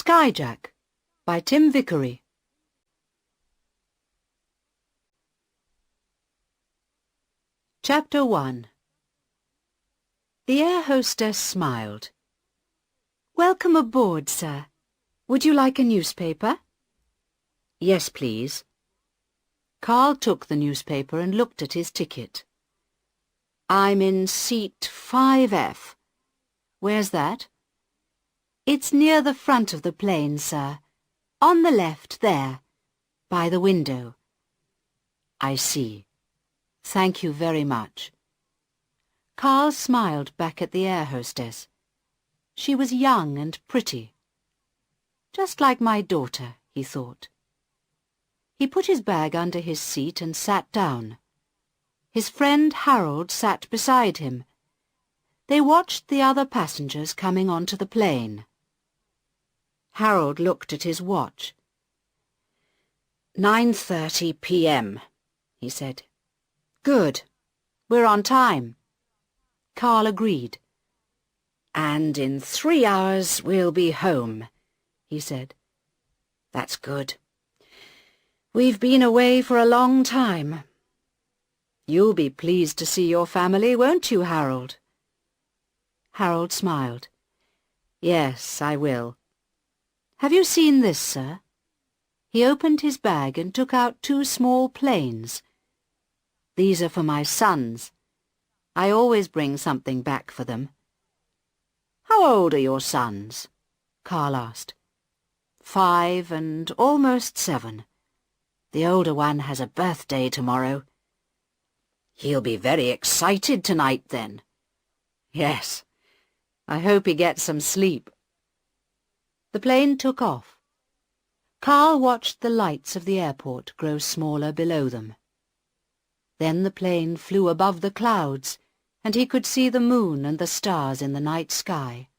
Skyjack by Tim Vickery. Chapter 1. The air hostess smiled. "Welcome aboard, sir. Would you like a newspaper?" "Yes, please." Carl took the newspaper and looked at his ticket. "I'm in seat 5F. Where's that?" "It's near the front of the plane, sir. On the left, there. By the window." "I see. Thank you very much." Carl smiled back at the air hostess. She was young and pretty. Just like my daughter, he thought. He put his bag under his seat and sat down. His friend Harold sat beside him. They watched the other passengers coming onto the plane. Harold looked at his watch. 9:30 p.m., he said. "Good. We're on time." Carl agreed. "And in 3 hours we'll be home," he said. "That's good. We've been away for a long time." "You'll be pleased to see your family, won't you, Harold?" Harold smiled. "Yes, I will. Have you seen this, sir?" He opened his bag and took out 2 small planes. "These are for my sons. I always bring something back for them." "How old are your sons?" Carl asked. 5 and almost 7. The older one has a birthday tomorrow." "He'll be very excited tonight, then." "Yes. I hope he gets some sleep." The plane took off. Carl watched the lights of the airport grow smaller below them. Then the plane flew above the clouds, and he could see the moon and the stars in the night sky.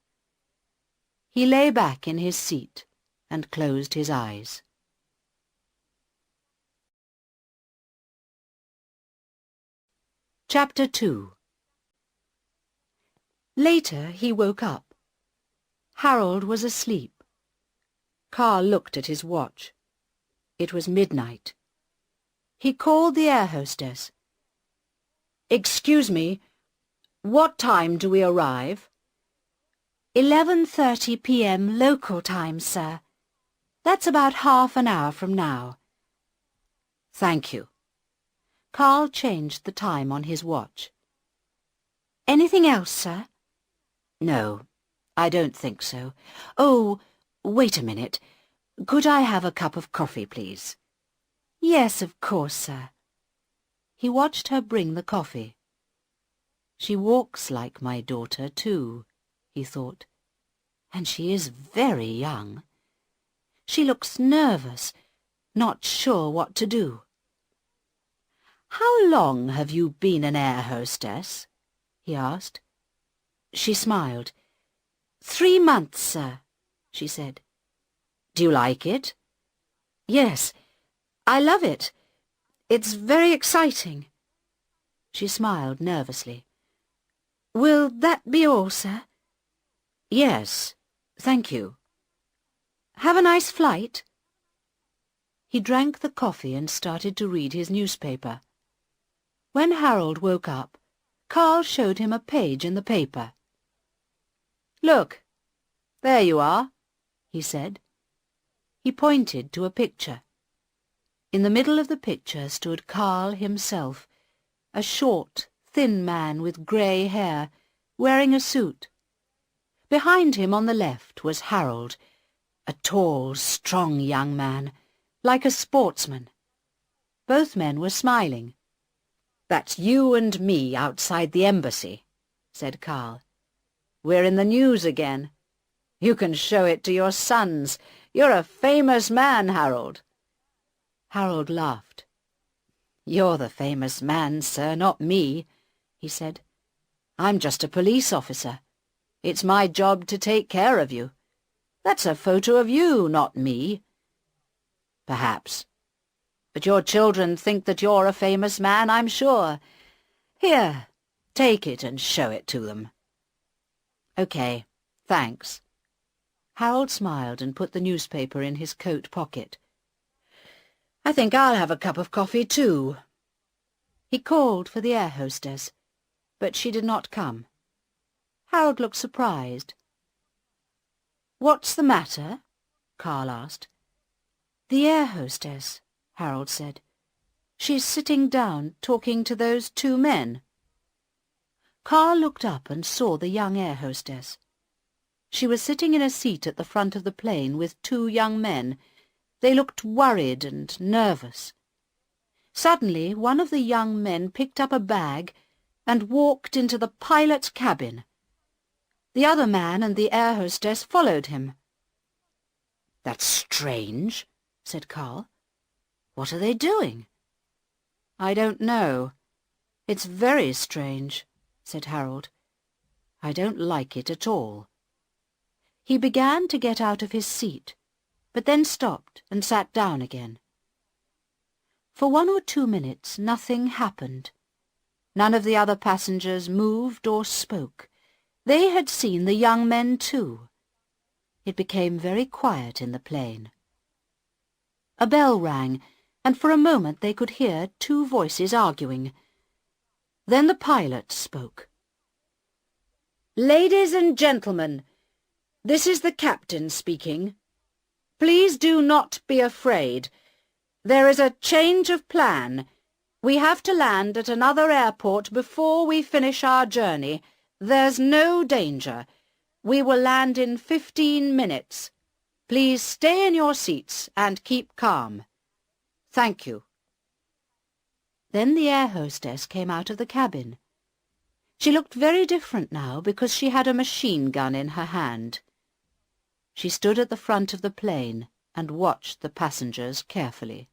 He lay back in his seat and closed his eyes. Chapter 2. Later he woke up. Harold was asleep. Carl looked at his watch. It was midnight. He called the air hostess. "Excuse me, what time do we arrive?" 11:30 p.m. local time, sir. That's about half an hour from now." "Thank you." Carl changed the time on his watch. "Anything else, sir?" "No, I don't think so. Oh, wait a minute. Could I have a cup of coffee, please?" "Yes, of course, sir." He watched her bring the coffee. "She walks like my daughter, too," he thought. "And she is very young. She looks nervous, not sure what to do." "How long have you been an air hostess?" he asked. She smiled. 3 months, sir," she said. "Do you like it?" "Yes, I love it. It's very exciting." She smiled nervously. "Will that be all, sir?" "Yes, thank you." "Have a nice flight." He drank the coffee and started to read his newspaper. When Harold woke up, Carl showed him a page in the paper. "Look, there you are," he said. He pointed to a picture. In the middle of the picture stood Carl himself, a short, thin man with grey hair, wearing a suit. Behind him on the left was Harold, a tall, strong young man, like a sportsman. Both men were smiling. "That's you and me outside the embassy," said Carl. "We're in the news again. You can show it to your sons. You're a famous man, Harold." Harold laughed. "You're the famous man, sir, not me," he said. "I'm just a police officer. It's my job to take care of you. That's a photo of you, not me." "Perhaps. But your children think that you're a famous man, I'm sure. Here, take it and show it to them." "Okay, thanks." Harold smiled and put the newspaper in his coat pocket. "I think I'll have a cup of coffee too." He called for the air hostess, but she did not come. Harold looked surprised. "What's the matter?" Carl asked. "The air hostess," Harold said. "She's sitting down talking to those two men." Carl looked up and saw the young air hostess. She was sitting in a seat at the front of the plane with two young men. They looked worried and nervous. Suddenly, one of the young men picked up a bag and walked into the pilot's cabin. The other man and the air hostess followed him. "That's strange," said Carl. "What are they doing?" "I don't know. It's very strange," said Harold. "I don't like it at all." He began to get out of his seat, but then stopped and sat down again. For 1 or 2 minutes nothing happened. None of the other passengers moved or spoke. They had seen the young men too. It became very quiet in the plane. A bell rang, and for a moment they could hear 2 voices arguing. Then the pilot spoke. "Ladies and gentlemen, this is the captain speaking. Please do not be afraid. There is a change of plan. We have to land at another airport before we finish our journey. There's no danger. We will land in 15 minutes. Please stay in your seats and keep calm. Thank you." Then the air hostess came out of the cabin. She looked very different now because she had a machine gun in her hand. She stood at the front of the plane and watched the passengers carefully.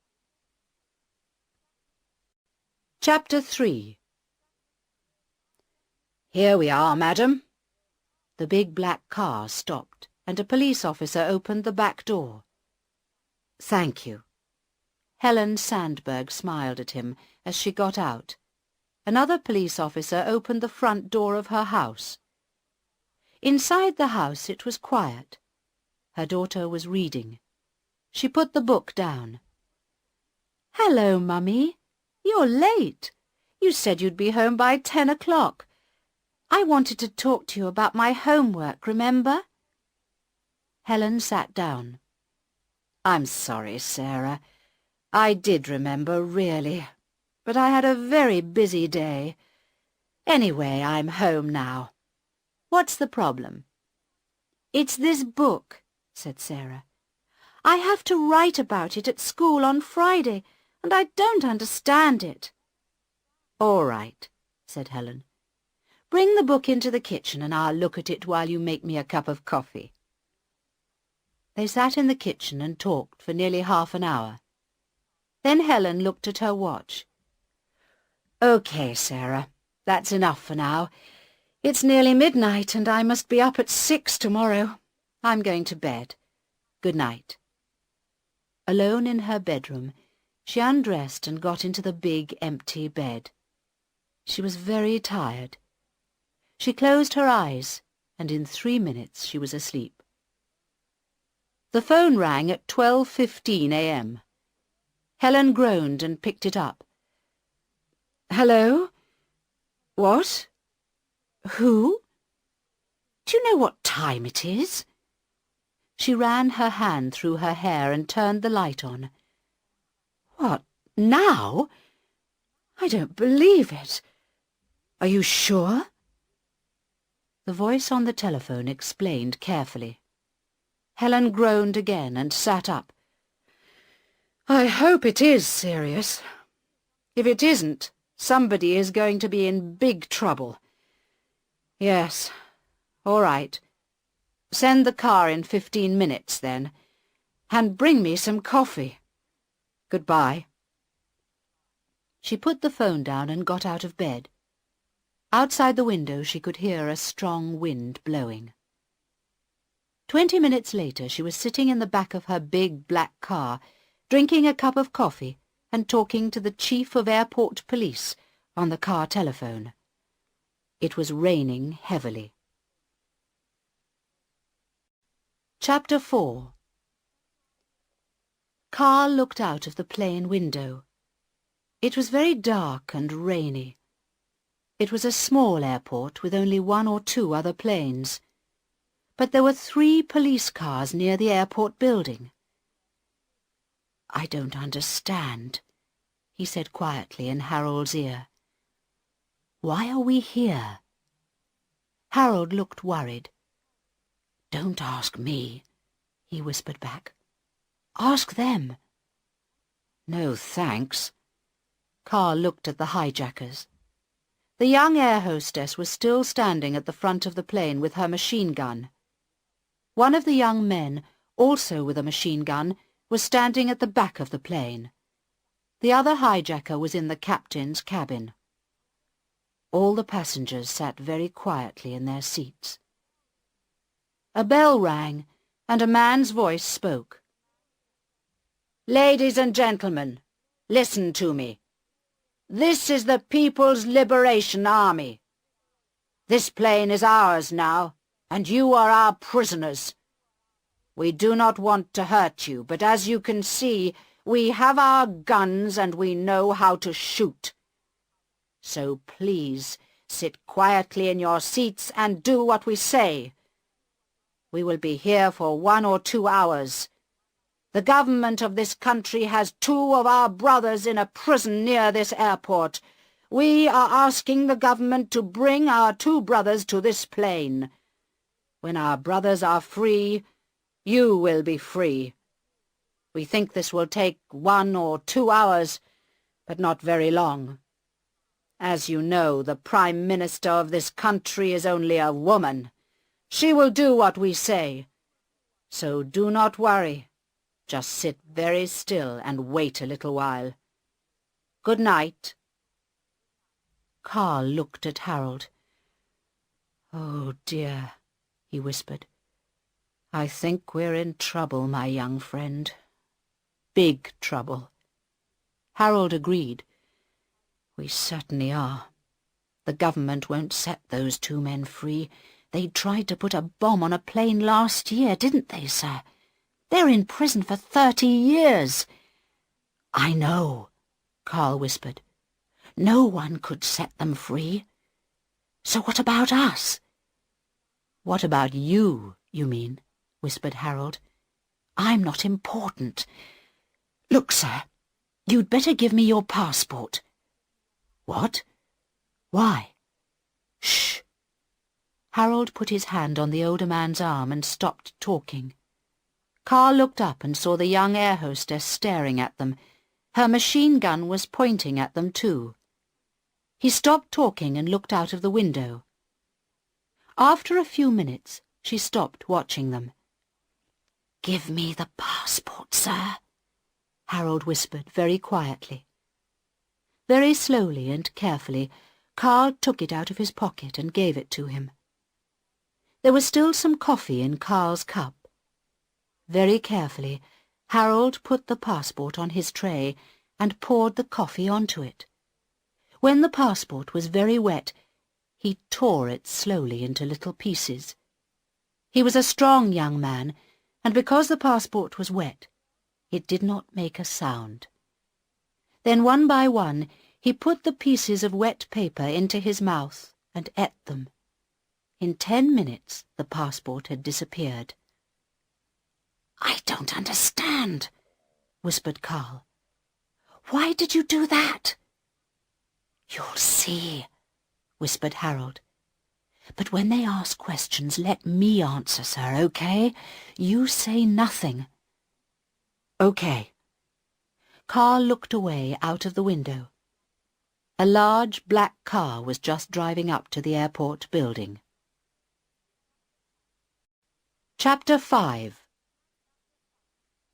Chapter 3. "Here we are, madam." The big black car stopped, and a police officer opened the back door. "Thank you." Helen Sandberg smiled at him as she got out. Another police officer opened the front door of her house. Inside the house it was quiet. Her daughter was reading. She put the book down. "Hello, Mummy. You're late. You said you'd be home by 10 o'clock. I wanted to talk to you about my homework, remember?" Helen sat down. "I'm sorry, Sarah. I did remember, really. But I had a very busy day. Anyway, I'm home now. What's the problem?" "It's this book," said Sarah. "I have to write about it at school on Friday, and I don't understand it." "All right," said Helen. "Bring the book into the kitchen and I'll look at it while you make me a cup of coffee." They sat in the kitchen and talked for nearly half an hour. Then Helen looked at her watch. "Okay, Sarah, that's enough for now. It's nearly midnight and I must be up at 6 tomorrow. I'm going to bed. Good night." Alone in her bedroom, she undressed and got into the big, empty bed. She was very tired. She closed her eyes, and in 3 minutes she was asleep. The phone rang at 12:15 a.m. Helen groaned and picked it up. "Hello? What? Who? Do you know what time it is?" She ran her hand through her hair and turned the light on. "What, now? I don't believe it. Are you sure?" The voice on the telephone explained carefully. Helen groaned again and sat up. "I hope it is serious. If it isn't, somebody is going to be in big trouble. Yes, all right. Send the car in 15 minutes, then. And bring me some coffee. Goodbye." She put the phone down and got out of bed. Outside the window she could hear a strong wind blowing. 20 minutes later she was sitting in the back of her big black car, drinking a cup of coffee and talking to the chief of airport police on the car telephone. It was raining heavily. Chapter 4. Carl looked out of the plane window. It was very dark and rainy. It was a small airport with only 1 or 2 other planes. But there were 3 police cars near the airport building. "I don't understand," he said quietly in Harold's ear. "Why are we here?" Harold looked worried. "Don't ask me," he whispered back. "Ask them." "No, thanks." Carl looked at the hijackers. The young air hostess was still standing at the front of the plane with her machine gun. One of the young men, also with a machine gun, was standing at the back of the plane. The other hijacker was in the captain's cabin. All the passengers sat very quietly in their seats. A bell rang, and a man's voice spoke. "Ladies and gentlemen, listen to me. This is the People's Liberation Army. This plane is ours now, and you are our prisoners. We do not want to hurt you, but as you can see, we have our guns and we know how to shoot. So please sit quietly in your seats and do what we say. We will be here for 1 or 2 hours. The government of this country has 2 of our brothers in a prison near this airport. We are asking the government to bring our 2 brothers to this plane. When our brothers are free, you will be free. We think this will take 1 or 2 hours, but not very long. As you know, the Prime Minister of this country is only a woman. She will do what we say. So do not worry. Just sit very still and wait a little while. Good night." Carl looked at Harold. "Oh dear," he whispered. "I think we're in trouble, my young friend. Big trouble." Harold agreed. "We certainly are. The government won't set those 2 men free. They tried to put a bomb on a plane last year, didn't they, sir? They're in prison for 30 years. "I know," Carl whispered. "No one could set them free. So what about us?" "What about you, you mean?" whispered Harold. "I'm not important. Look, sir, you'd better give me your passport." "What? Why?" "Shh." Harold put his hand on the older man's arm and stopped talking. Carl looked up and saw the young air hostess staring at them. Her machine gun was pointing at them too. He stopped talking and looked out of the window. After a few minutes, she stopped watching them. "Give me the passport, sir," Harold whispered very quietly. Very slowly and carefully, Carl took it out of his pocket and gave it to him. There was still some coffee in Carl's cup. Very carefully, Harold put the passport on his tray and poured the coffee onto it. When the passport was very wet, he tore it slowly into little pieces. He was a strong young man, and because the passport was wet, it did not make a sound. Then one by one he put the pieces of wet paper into his mouth and ate them. In 10 minutes the passport had disappeared. "I don't understand," whispered Carl. "Why did you do that?" "You'll see," whispered Harold. "But when they ask questions, let me answer, sir, okay? You say nothing." "Okay." Carl looked away out of the window. A large black car was just driving up to the airport building. Chapter 5.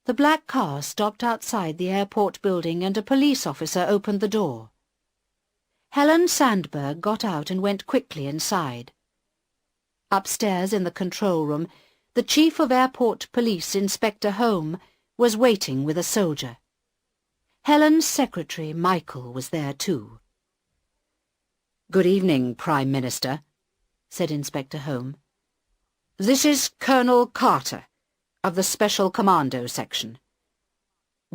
The black car stopped outside the airport building and a police officer opened the door. Helen Sandberg got out and went quickly inside. Upstairs in the control room, the Chief of Airport Police, Inspector Holm, was waiting with a soldier. Helen's secretary, Michael, was there too. "Good evening, Prime Minister," said Inspector Holm. "This is Colonel Carter. of the Special Commando Section.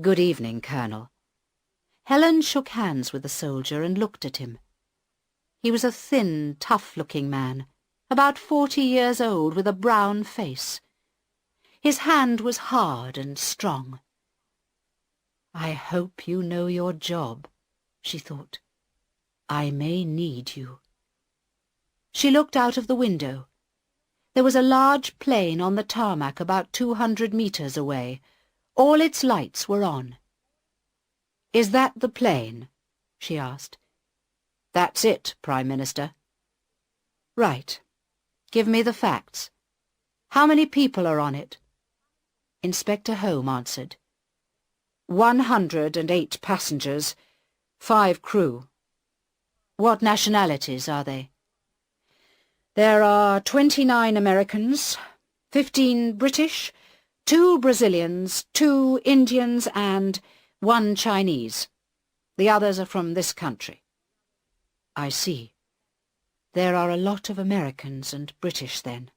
Good evening, Colonel. Helen shook hands with the soldier and looked at him. He was a thin, tough-looking man, about 40 years old, with a brown face. His hand was hard and strong. I hope you know your job, she thought. I may need you. She looked out of the window. There was a large plane on the tarmac about 200 meters away. All its lights were on. Is that the plane? She asked. That's it, Prime Minister. Right. Give me the facts. How many people are on it? Inspector Home answered. 108 passengers, 5 crew. What nationalities are they? There are 29 Americans, 15 British, 2 Brazilians, 2 Indians and 1 Chinese. The others are from this country. I see. There are a lot of Americans and British then,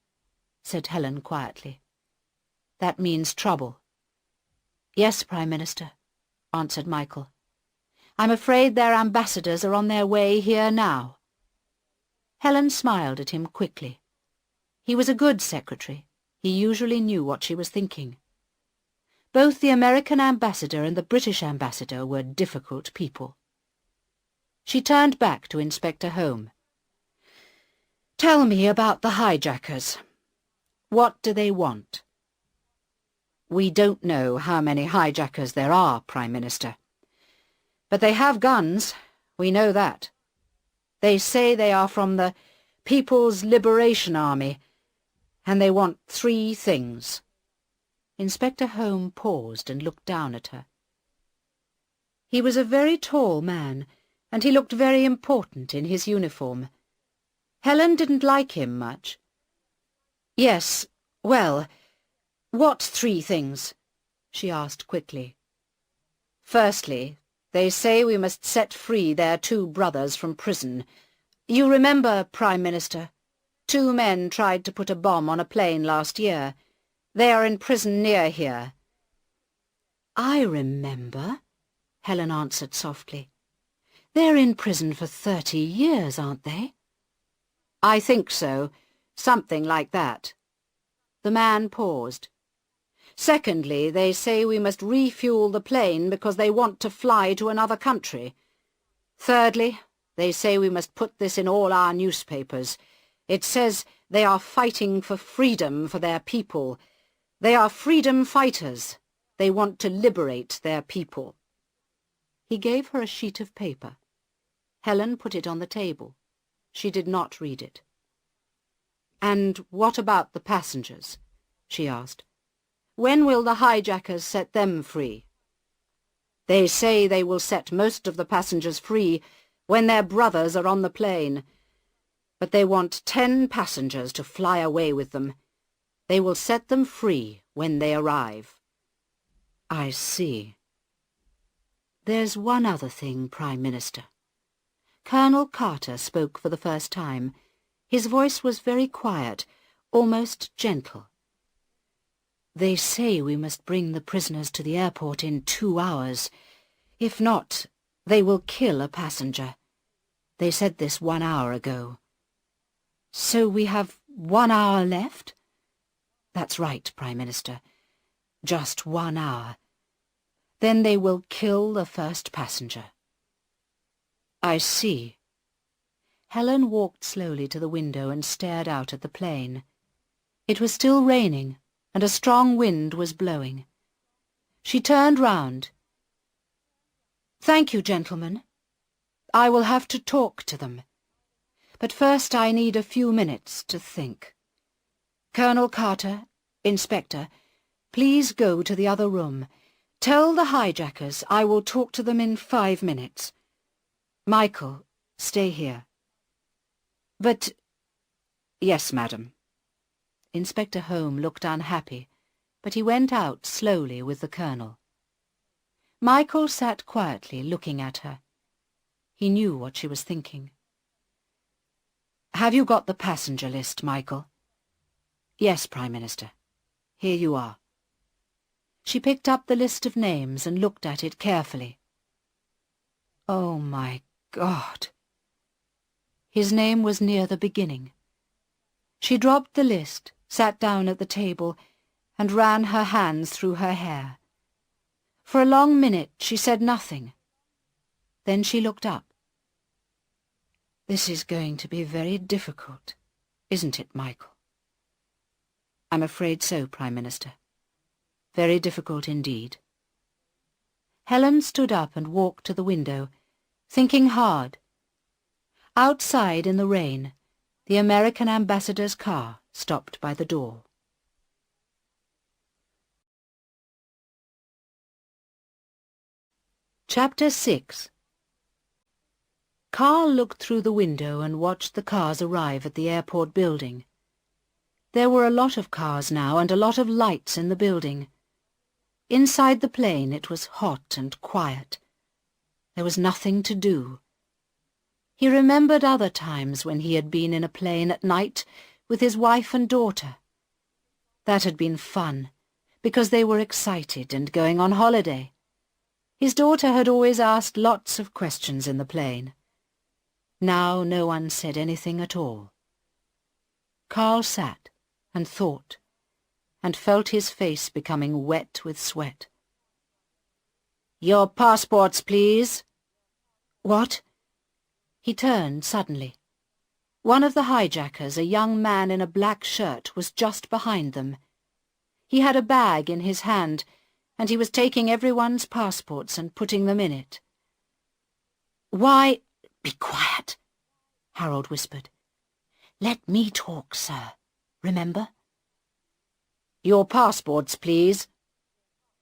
said Helen quietly. That means trouble. Yes, Prime Minister, answered Michael. I'm afraid their ambassadors are on their way here now. Helen smiled at him quickly. He was a good secretary. He usually knew what she was thinking. Both the American ambassador and the British ambassador were difficult people. She turned back to Inspector Home. Tell me about the hijackers. What do they want? We don't know how many hijackers there are, Prime Minister. But they have guns. We know that. They say they are from the People's Liberation Army, and they want 3 things. Inspector Home paused and looked down at her. He was a very tall man, and he looked very important in his uniform. Helen didn't like him much. Yes, well, what 3 things? She asked quickly. Firstly, they say we must set free their 2 brothers from prison. You remember, Prime Minister, 2 men tried to put a bomb on a plane last year. They are in prison near here. I remember, Helen answered softly. They're in prison for 30 years, aren't they? I think so. Something like that. The man paused. Secondly, they say we must refuel the plane because they want to fly to another country. Thirdly, they say we must put this in all our newspapers. It says they are fighting for freedom for their people. They are freedom fighters. They want to liberate their people. He gave her a sheet of paper. Helen put it on the table. She did not read it. And what about the passengers? She asked. When will the hijackers set them free? They say they will set most of the passengers free when their brothers are on the plane. But they want 10 passengers to fly away with them. They will set them free when they arrive. I see. There's one other thing, Prime Minister. Colonel Carter spoke for the first time. His voice was very quiet, almost gentle. They say we must bring the prisoners to the airport in 2 hours. If not, they will kill a passenger. They said this 1 hour ago. So we have 1 hour left? That's right, Prime Minister. Just 1 hour. Then they will kill the first passenger. I see. Helen walked slowly to the window and stared out at the plane. It was still raining, and a strong wind was blowing. She turned round. Thank you, gentlemen. I will have to talk to them. But first I need a few minutes to think. Colonel Carter, Inspector, please go to the other room. Tell the hijackers I will talk to them in 5 minutes. Michael, stay here. But... Yes, madam. Inspector Home looked unhappy, but he went out slowly with the Colonel. Michael sat quietly looking at her. He knew what she was thinking. Have you got the passenger list, Michael? Yes, Prime Minister. Here you are. She picked up the list of names and looked at it carefully. Oh, my God! His name was near the beginning. She dropped the list, sat down at the table, and ran her hands through her hair. For a long minute she said nothing. Then she looked up. "This is going to be very difficult, isn't it, Michael?" "I'm afraid so, Prime Minister. Very difficult indeed." Helen stood up and walked to the window, thinking hard. Outside in the rain, the American ambassador's car stopped by the door. Chapter 6. Carl looked through the window and watched the cars arrive at the airport building. There were a lot of cars now and a lot of lights in the building. Inside the plane it was hot and quiet. There was nothing to do. He remembered other times when he had been in a plane at night with his wife and daughter. That had been fun, because they were excited and going on holiday. His daughter had always asked lots of questions in the plane. Now no one said anything at all. Carl sat and thought, and felt his face becoming wet with sweat. "Your passports, please." "What?" He turned suddenly. One of the hijackers, a young man in a black shirt, was just behind them. He had a bag in his hand, and he was taking everyone's passports and putting them in it. "Why—" "Be quiet," Harold whispered. "Let me talk, sir. Remember?" "Your passports, please."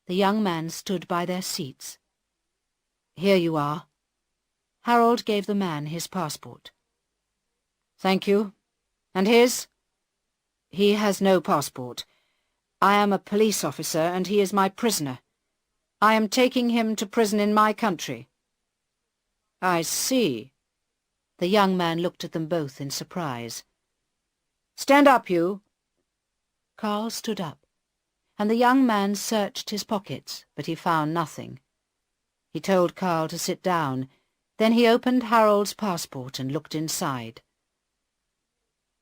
The young man stood by their seats. "Here you are." Harold gave the man his passport. "Thank you. And his?" "He has no passport. I am a police officer, and he is my prisoner. I am taking him to prison in my country." "I see." The young man looked at them both in surprise. "Stand up, you." Carl stood up, and the young man searched his pockets, but he found nothing. He told Carl to sit down. Then he opened Harold's passport and looked inside.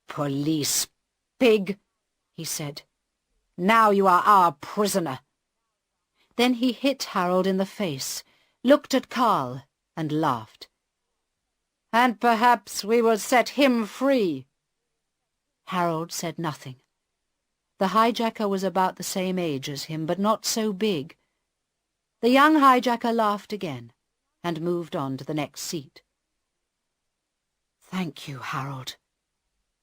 "Police pig," he said. "Now you are our prisoner." Then he hit Harold in the face, looked at Carl, and laughed. "And perhaps we will set him free." Harold said nothing. The hijacker was about the same age as him, but not so big. The young hijacker laughed again, and moved on to the next seat. "Thank you, Harold,"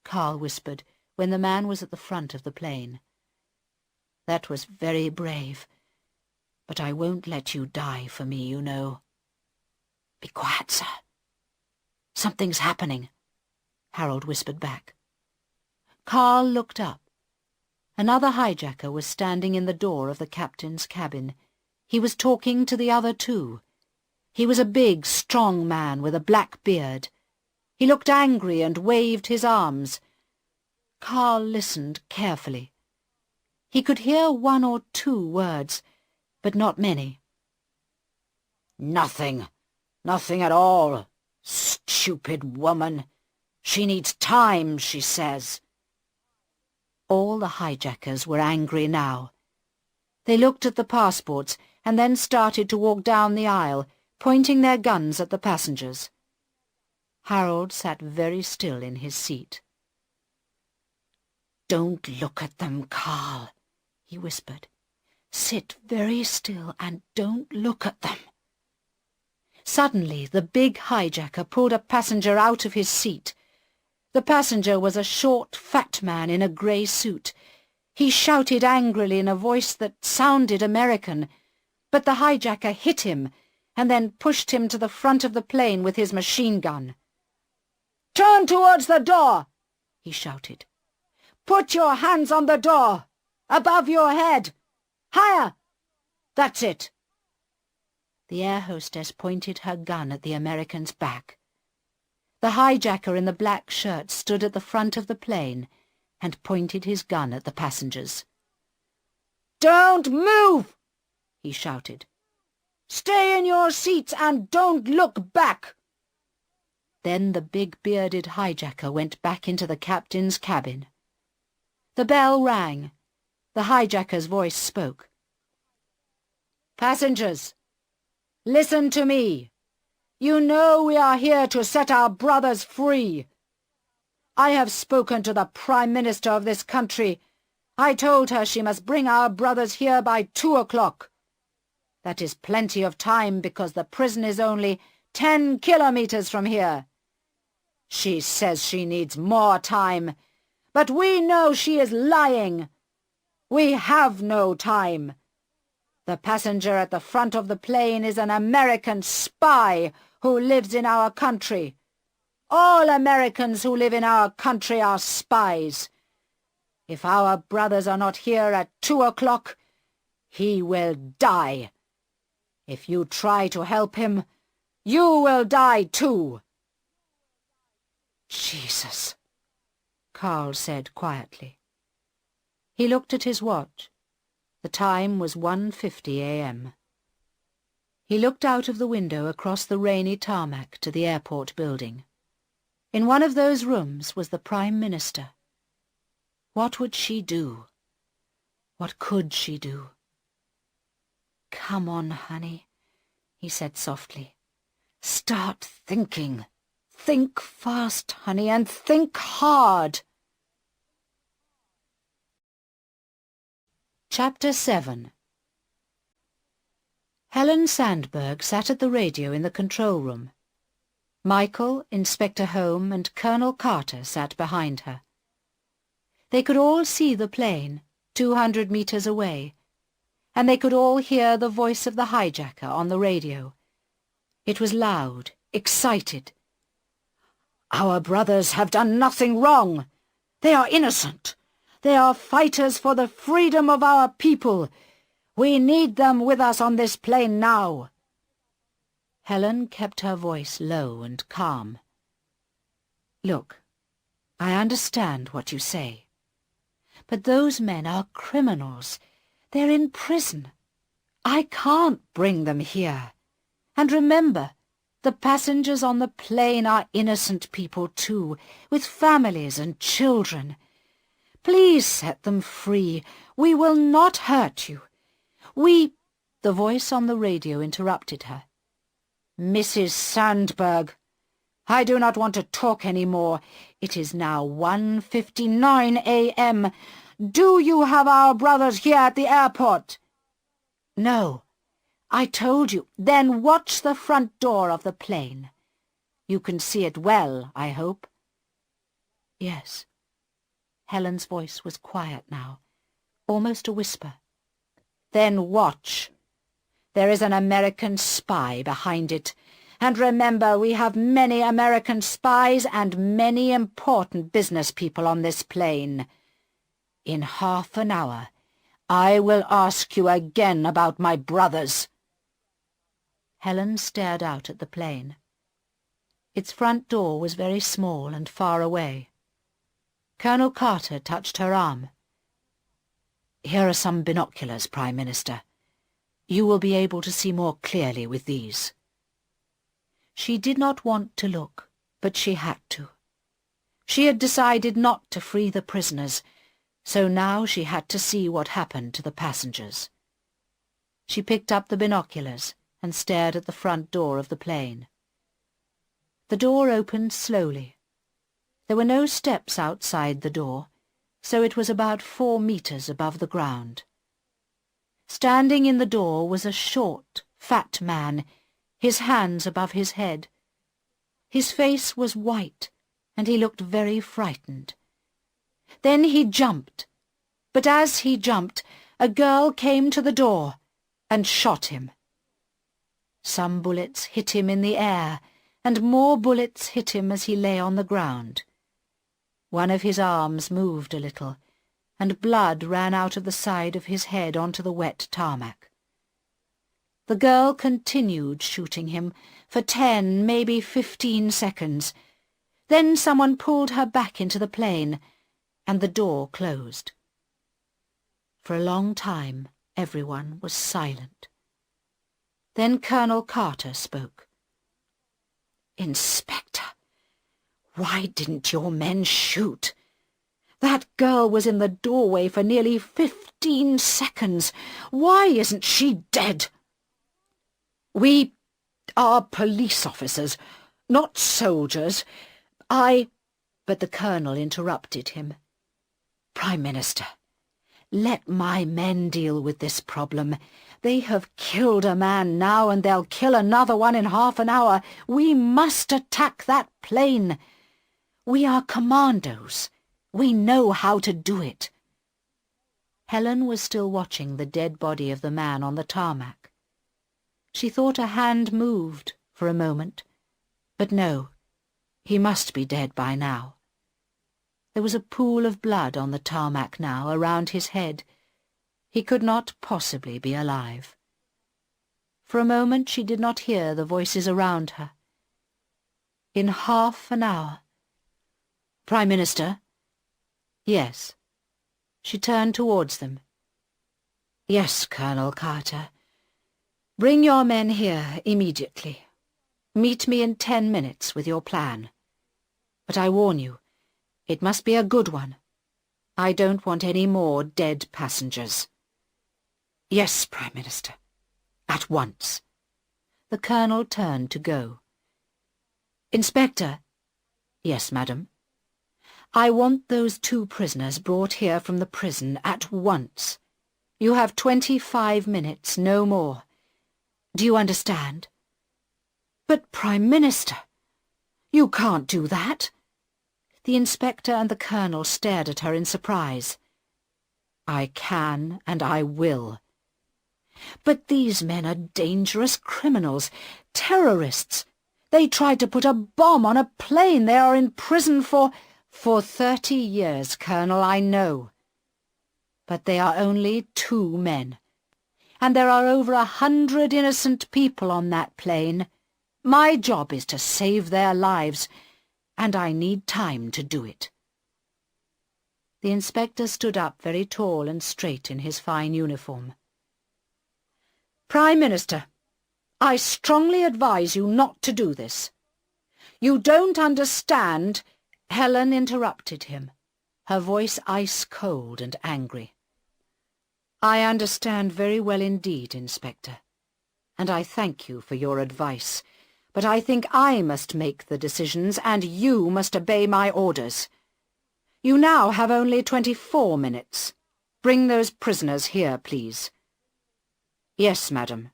Carl whispered when the man was at the front of the plane. "That was very brave, but I won't let you die for me, you know." "Be quiet, sir. Something's happening," Harold whispered back. Carl looked up. Another hijacker was standing in the door of the captain's cabin. He was talking to the other two. He was a big, strong man with a black beard. He looked angry and waved his arms. Carl listened carefully. He could hear one or two words, but not many. "Nothing. Nothing at all. Stupid woman. She needs time, she says." All the hijackers were angry now. They looked at the passports and then started to walk down the aisle, pointing their guns at the passengers. Harold sat very still in his seat. "Don't look at them, Carl," he whispered. "Sit very still and don't look at them." Suddenly the big hijacker pulled a passenger out of his seat. The passenger was a short, fat man in a grey suit. He shouted angrily in a voice that sounded American, but the hijacker hit him and then pushed him to the front of the plane with his machine gun. "Turn towards the door," he shouted. "Put your hands on the door, above your head. Higher! That's it." The air hostess pointed her gun at the American's back. The hijacker in the black shirt stood at the front of the plane and pointed his gun at the passengers. "Don't move!" he shouted. "Stay in your seats and don't look back!" Then the big bearded hijacker went back into the captain's cabin. The bell rang. The hijacker's voice spoke. "Passengers, listen to me. You know we are here to set our brothers free. I have spoken to the Prime Minister of this country. I told her she must bring our brothers here by 2 o'clock. That is plenty of time because the prison is only 10 kilometers from here. She says she needs more time, but we know she is lying. We have no time. The passenger at the front of the plane is an American spy who lives in our country. All Americans who live in our country are spies. If our brothers are not here at 2 o'clock, he will die. If you try to help him, you will die too." "Jesus," Carl said quietly. He looked at his watch. The time was 1:50 a.m. He looked out of the window across the rainy tarmac to the airport building. In one of those rooms was the Prime Minister. What would she do? What could she do? "Come on, honey," he said softly. "Start thinking. Think fast, honey, and think hard." Chapter 7. Helen Sandberg sat at the radio in the control room. Michael, Inspector Home, and Colonel Carter sat behind her. They could all see the plane, 200 meters away, and they could all hear the voice of the hijacker on the radio. It was loud, excited. "Our brothers have done nothing wrong. They are innocent. They are fighters for the freedom of our people. We need them with us on this plane now." Helen kept her voice low and calm. "Look, I understand what you say. But those men are criminals. They're in prison. I can't bring them here. And remember, the passengers on the plane are innocent people too, with families and children. Please set them free. We will not hurt you. The voice on the radio interrupted her. "Mrs. Sandberg, I do not want to talk any more. It is now 1:59 a.m. Do you have our brothers here at the airport?" "No. I told you. Then watch the front door of the plane. You can see it well, I hope." "Yes." Helen's voice was quiet now, almost a whisper. "Then watch. There is an American spy behind it. And remember, we have many American spies and many important business people on this plane. In half an hour, I will ask you again about my brothers." Helen stared out at the plane. Its front door was very small and far away. Colonel Carter touched her arm. "Here are some binoculars, Prime Minister. You will be able to see more clearly with these." She did not want to look, but she had to. She had decided not to free the prisoners, so now she had to see what happened to the passengers. She picked up the binoculars and stared at the front door of the plane. The door opened slowly. There were no steps outside the door, so it was about 4 meters above the ground. Standing in the door was a short, fat man, his hands above his head. His face was white, and he looked very frightened. Then he jumped, but as he jumped, a girl came to the door and shot him. Some bullets hit him in the air, and more bullets hit him as he lay on the ground. One of his arms moved a little, and blood ran out of the side of his head onto the wet tarmac. The girl continued shooting him for 10, maybe 15 seconds. Then someone pulled her back into the plane, and the door closed. For a long time, everyone was silent. Then Colonel Carter spoke. "Inspector, why didn't your men shoot? That girl was in the doorway for nearly 15 seconds. Why isn't she dead?" "We are police officers, not soldiers. But the Colonel interrupted him. "Prime Minister, let my men deal with this problem. They have killed a man now, and they'll kill another one in half an hour. We must attack that plane. We are commandos. We know how to do it." Helen was still watching the dead body of the man on the tarmac. She thought a hand moved for a moment, but no, he must be dead by now. There was a pool of blood on the tarmac now around his head. He could not possibly be alive. For a moment she did not hear the voices around her. In half an hour. "Prime Minister?" "Yes." She turned towards them. "Yes, Colonel Carter. Bring your men here immediately. Meet me in 10 minutes with your plan. But I warn you, it must be a good one. I don't want any more dead passengers." "Yes, Prime Minister. At once." The Colonel turned to go. "Inspector." "Yes, madam." "I want those 2 prisoners brought here from the prison at once. You have 25 minutes, no more. Do you understand?" "But, Prime Minister, you can't do that." The inspector and the Colonel stared at her in surprise. "I can and I will." "But these men are dangerous criminals, terrorists. They tried to put a bomb on a plane. They are in prison for 30 years, Colonel, I know. But they are only 2 men. And there are over 100 innocent people on that plane. My job is to save their lives, and I need time to do it." The inspector stood up very tall and straight in his fine uniform. "Prime Minister, I strongly advise you not to do this. You don't understand—" Helen interrupted him, her voice ice-cold and angry. "I understand very well indeed, Inspector, and I thank you for your advice, but I think I must make the decisions and you must obey my orders. You now have only 24 minutes. Bring those prisoners here, please." "Yes, madam."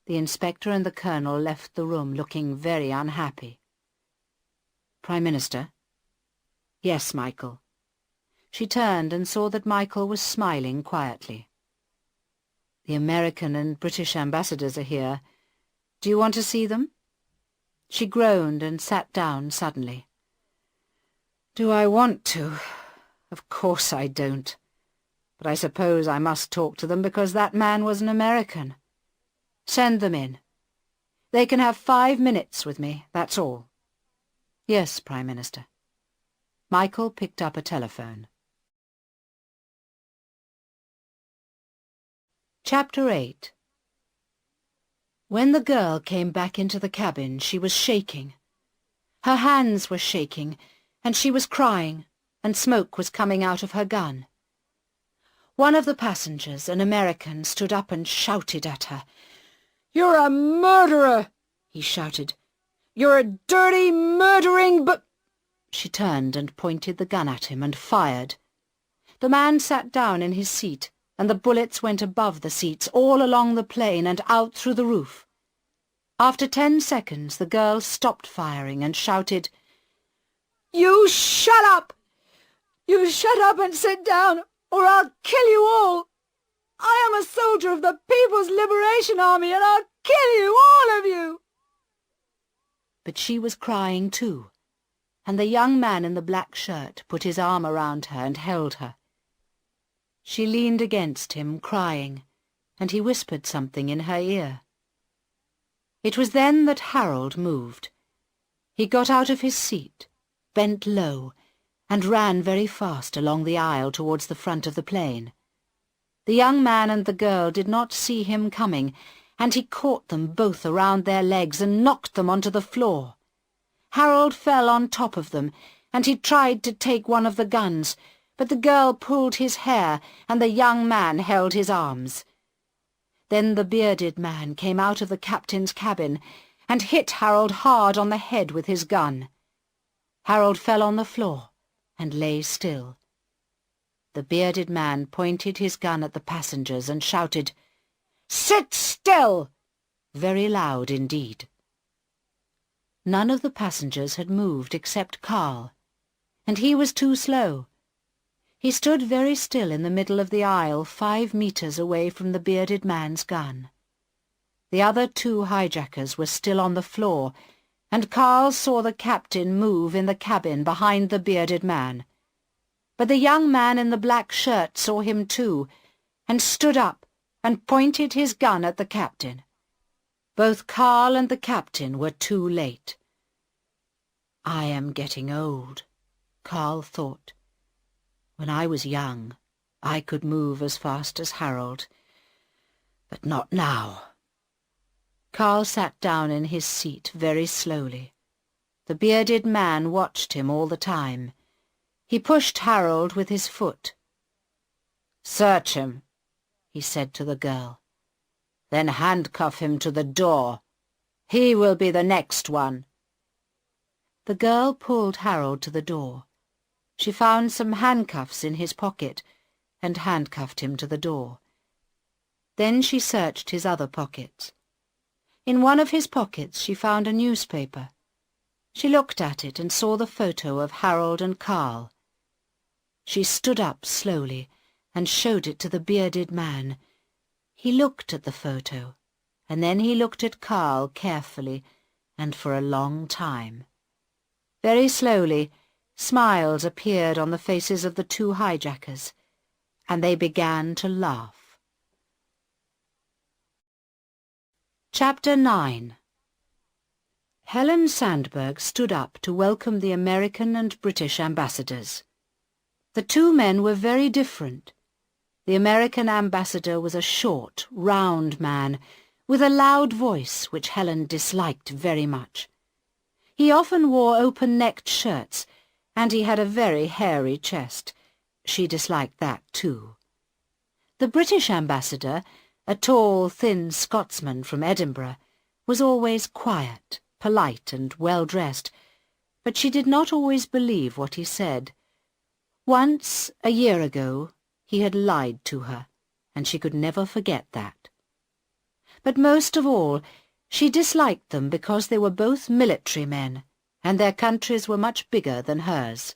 The inspector and the Colonel left the room looking very unhappy. "Prime Minister?" "Yes, Michael." She turned and saw that Michael was smiling quietly. "The American and British ambassadors are here. Do you want to see them?" She groaned and sat down suddenly. "Do I want to? Of course I don't. But I suppose I must talk to them because that man was an American. Send them in. They can have 5 minutes with me, that's all." "Yes, Prime Minister." Michael picked up a telephone. Chapter 8. When the girl came back into the cabin, she was shaking. Her hands were shaking, and she was crying, and smoke was coming out of her gun. One of the passengers, an American, stood up and shouted at her. "You're a murderer!" he shouted. "You're a dirty, murdering She turned and pointed the gun at him and fired. The man sat down in his seat, and the bullets went above the seats, all along the plane and out through the roof. After 10 seconds, the girl stopped firing and shouted, "You shut up! You shut up and sit down, or I'll kill you all! I am a soldier of the People's Liberation Army, and I'll kill you, all of you!" But she was crying too, and the young man in the black shirt put his arm around her and held her. She leaned against him, crying, and he whispered something in her ear. It was then that Harold moved. He got out of his seat, bent low, and ran very fast along the aisle towards the front of the plane. The young man and the girl did not see him coming, and he caught them both around their legs and knocked them onto the floor. Harold fell on top of them, and he tried to take one of the guns, but the girl pulled his hair and the young man held his arms. Then the bearded man came out of the captain's cabin and hit Harold hard on the head with his gun. Harold fell on the floor and lay still. The bearded man pointed his gun at the passengers and shouted, "Sit still!" very loud indeed. None of the passengers had moved except Carl, and he was too slow. He stood very still in the middle of the aisle, 5 meters away from the bearded man's gun. The other 2 hijackers were still on the floor, and Carl saw the captain move in the cabin behind the bearded man. But the young man in the black shirt saw him too, and stood up and pointed his gun at the captain. Both Carl and the captain were too late. "I am getting old," Carl thought. "When I was young, I could move as fast as Harold, but not now." Carl sat down in his seat very slowly. The bearded man watched him all the time. He pushed Harold with his foot. "Search him," he said to the girl. "Then handcuff him to the door. He will be the next one." The girl pulled Harold to the door. She found some handcuffs in his pocket and handcuffed him to the door. Then she searched his other pockets. In one of his pockets she found a newspaper. She looked at it and saw the photo of Harold and Carl. She stood up slowly and showed it to the bearded man. He looked at the photo, and then he looked at Carl carefully and for a long time. Very slowly, smiles appeared on the faces of the 2 hijackers, and they began to laugh. Chapter 9. Helen Sandberg stood up to welcome the American and British ambassadors. The 2 men were very different. The American ambassador was a short, round man, with a loud voice which Helen disliked very much. He often wore open-necked shirts, and he had a very hairy chest. She disliked that too. The British ambassador, a tall, thin Scotsman from Edinburgh, was always quiet, polite and well-dressed, but she did not always believe what he said. Once, a year ago, he had lied to her, and she could never forget that. But most of all, she disliked them because they were both military men, and their countries were much bigger than hers.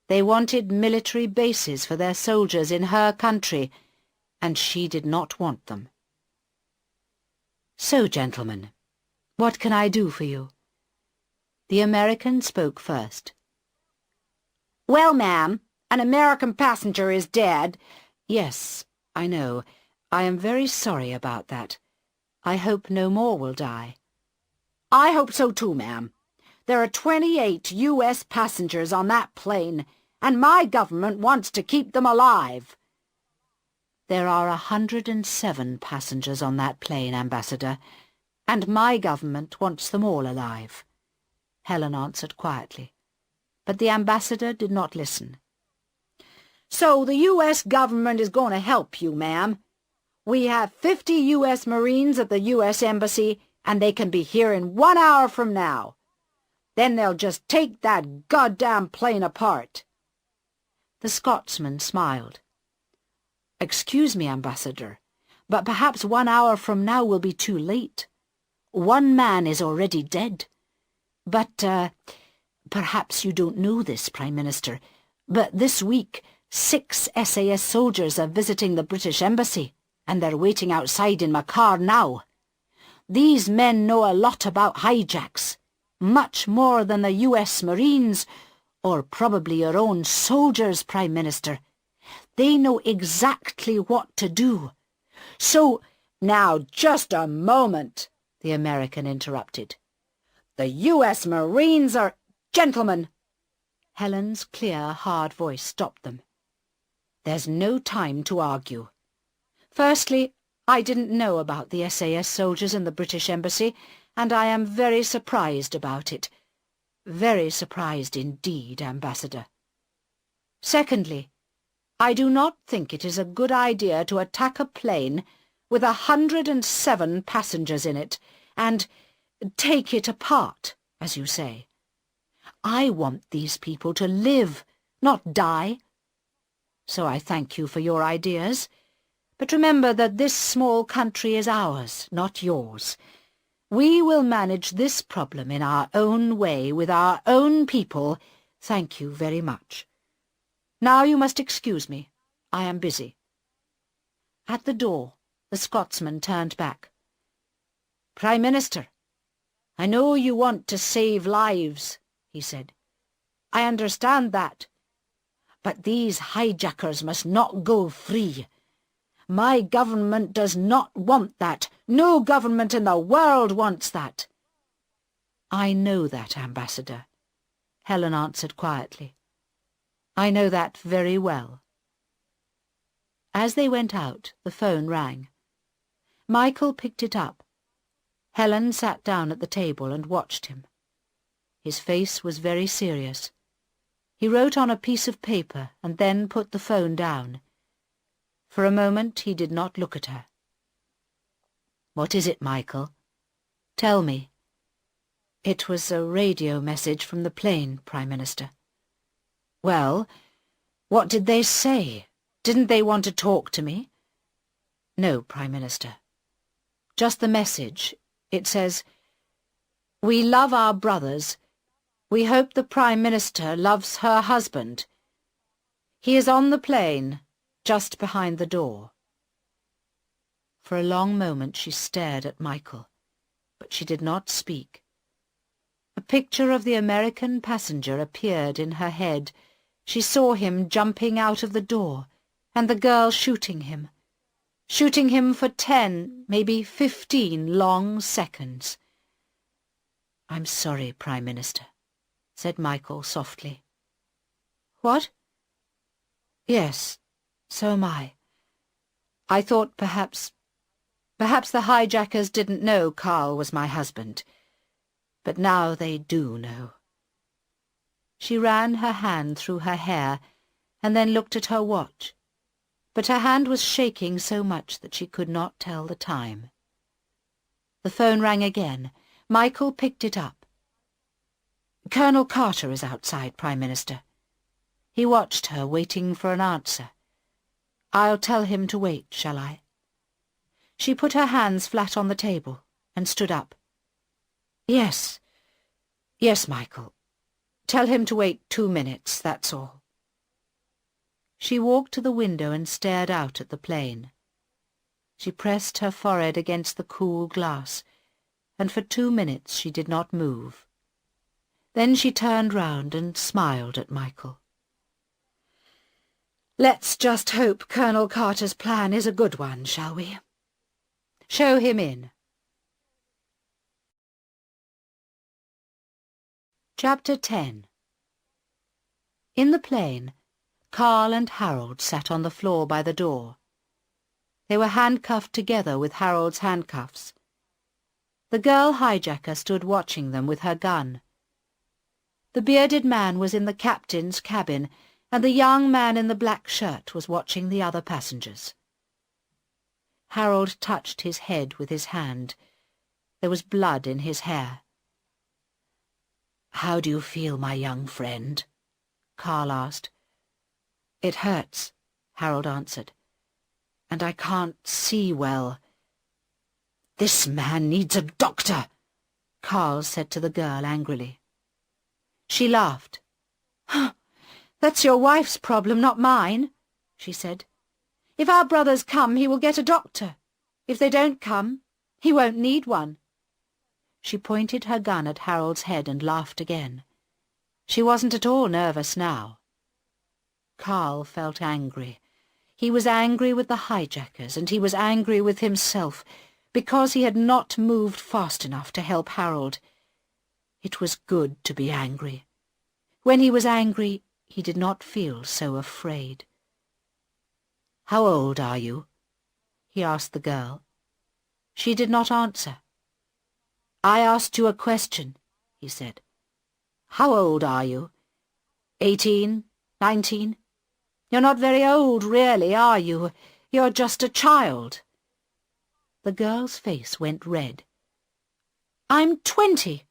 They wanted military bases for their soldiers in her country, and she did not want them. "So, gentlemen, what can I do for you?" The American spoke first. "Well, ma'am, an American passenger is dead." "Yes, I know. I am very sorry about that. I hope no more will die." "I hope so too, ma'am. There are 28 U.S. passengers on that plane, and my government wants to keep them alive." "There are 107 passengers on that plane, Ambassador, and my government wants them all alive," Helen answered quietly. But the ambassador did not listen. "So the U.S. government is going to help you, ma'am. We have 50 U.S. Marines at the U.S. Embassy, and they can be here in 1 hour from now. Then they'll just take that goddamn plane apart." The Scotsman smiled. "Excuse me, Ambassador, but perhaps 1 hour from now will be too late. 1 man is already dead. But, perhaps you don't know this, Prime Minister, but this week 6 SAS soldiers are visiting the British Embassy, and they're waiting outside in my car now. These men know a lot about hijacks, much more than the U.S. Marines, or probably your own soldiers, Prime Minister. They know exactly what to do. So—" "Now, just a moment," the American interrupted. "The U.S. Marines are—" "Gentlemen!" Helen's clear, hard voice stopped them. "There's no time to argue. Firstly, I didn't know about the SAS soldiers in the British Embassy, and I am very surprised about it. Very surprised indeed, Ambassador. Secondly, I do not think it is a good idea to attack a plane with 107 passengers in it and take it apart, as you say. I want these people to live, not die. So I thank you for your ideas. But remember that this small country is ours, not yours. We will manage this problem in our own way, with our own people. Thank you very much. Now you must excuse me. I am busy. At the door, the Scotsman turned back. Prime Minister, I know you want to save lives, he said. I understand that. But these hijackers must not go free. My government does not want that. No government in the world wants that. I know that, Ambassador, Helen answered quietly. I know that very well. As they went out, the phone rang. Michael picked it up. Helen sat down at the table and watched him. His face was very serious. He wrote on a piece of paper and then put the phone down. For a moment he did not look at her. What is it, Michael? Tell me. It was a radio message from the plane, Prime Minister. Well, what did they say? Didn't they want to talk to me? No, Prime Minister. Just the message. It says, "We love our brothers. We hope the Prime Minister loves her husband. He is on the plane, just behind the door." For a long moment she stared at Michael, but she did not speak. A picture of the American passenger appeared in her head. She saw him jumping out of the door, and the girl shooting him for 10, maybe 15 long seconds. "I'm sorry, Prime Minister," said Michael softly. "What?" "Yes, so am I. I thought perhaps the hijackers didn't know Karl was my husband. But now they do know." She ran her hand through her hair and then looked at her watch, but her hand was shaking so much that she could not tell the time. The phone rang again. Michael picked it up. "Colonel Carter is outside, Prime Minister." He watched her, waiting for an answer. "I'll tell him to wait, shall I?" She put her hands flat on the table and stood up. Yes, Michael. Tell him to wait 2 minutes, that's all." She walked to the window and stared out at the plane. She pressed her forehead against the cool glass, and for 2 minutes she did not move. Then she turned round and smiled at Michael. "Let's just hope Colonel Carter's plan is a good one, shall we? Show him in." Chapter 10. In the plane, Karl and Harold sat on the floor by the door. They were handcuffed together with Harold's handcuffs. The girl hijacker stood watching them with her gun. The bearded man was in the captain's cabin, and the young man in the black shirt was watching the other passengers. Harold touched his head with his hand. There was blood in his hair. "How do you feel, my young friend?" Karl asked. "It hurts," Harold answered. "And I can't see well." "This man needs a doctor," Karl said to the girl angrily. She laughed. "That's your wife's problem, not mine," she said. "If our brothers come, he will get a doctor. If they don't come, he won't need one." She pointed her gun at Harold's head and laughed again. She wasn't at all nervous now. Karl felt angry. He was angry with the hijackers, and he was angry with himself, because he had not moved fast enough to help Harold. It was good to be angry. When he was angry, he did not feel so afraid. "How old are you?" he asked the girl. She did not answer. "I asked you a question," he said. "How old are you? 18? 19? You're not very old, really, are you? You're just a child." The girl's face went red. "I'm 20,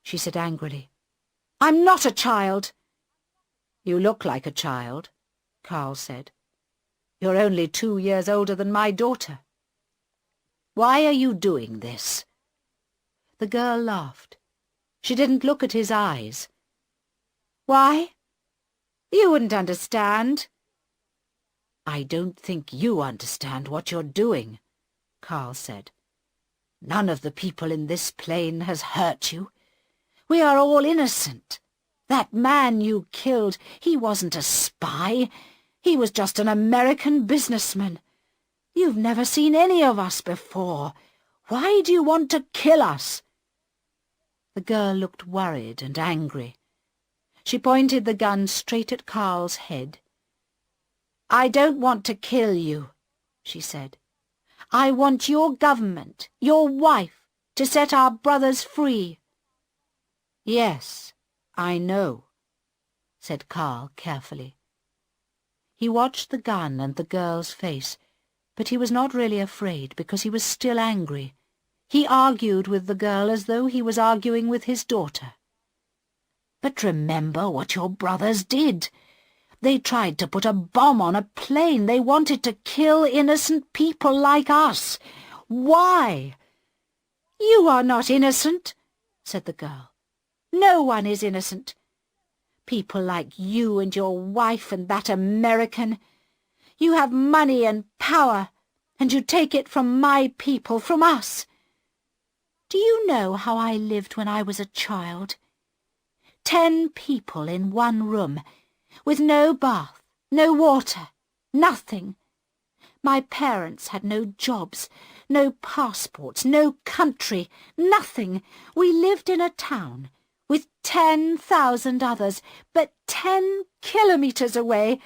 she said angrily. "I'm not a child." "You look like a child," Carl said. "You're only 2 years older than my daughter. Why are you doing this?" The girl laughed. She didn't look at his eyes. "Why? You wouldn't understand." "I don't think you understand what you're doing," Carl said. "None of the people in this plane has hurt you. We are all innocent. That man you killed, he wasn't a spy. He was just an American businessman. You've never seen any of us before. Why do you want to kill us?" The girl looked worried and angry. She pointed the gun straight at Carl's head. "I don't want to kill you," she said. "I want your government, your wife, to set our brothers free." "Yes, I know," said Carl carefully. He watched the gun and the girl's face, but he was not really afraid because he was still angry. He argued with the girl as though he was arguing with his daughter. "But remember what your brothers did. They tried to put a bomb on a plane. They wanted to kill innocent people like us. Why?" "You are not innocent," said the girl. "No one is innocent. People like you and your wife and that American. You have money and power, and you take it from my people, from us. Do you know how I lived when I was a child? 10 people in one room, with no bath, no water, nothing. My parents had no jobs, no passports, no country, nothing. We lived in a town with 10,000 others, but 10 kilometers away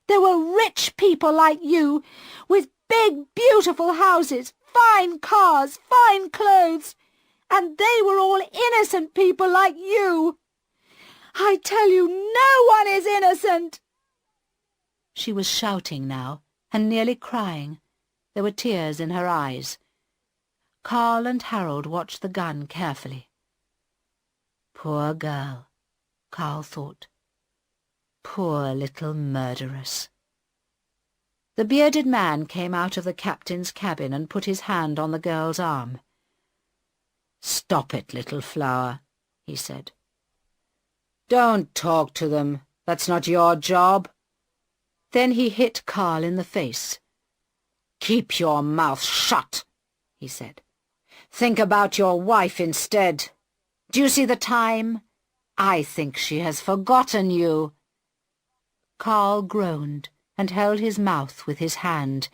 there were rich people like you, with big, beautiful houses, fine cars, fine clothes, and they were all innocent people like you. I tell you, no one is innocent." She was shouting now, and nearly crying. There were tears in her eyes. Carl and Harold watched the gun carefully. Poor girl, Carl thought. Poor little murderess. The bearded man came out of the captain's cabin and put his hand on the girl's arm. "Stop it, little flower," he said. "Don't talk to them. That's not your job." Then he hit Carl in the face. "Keep your mouth shut," he said. "Think about your wife instead. Do you see the time? I think she has forgotten you." Carl groaned and held his mouth with his hand.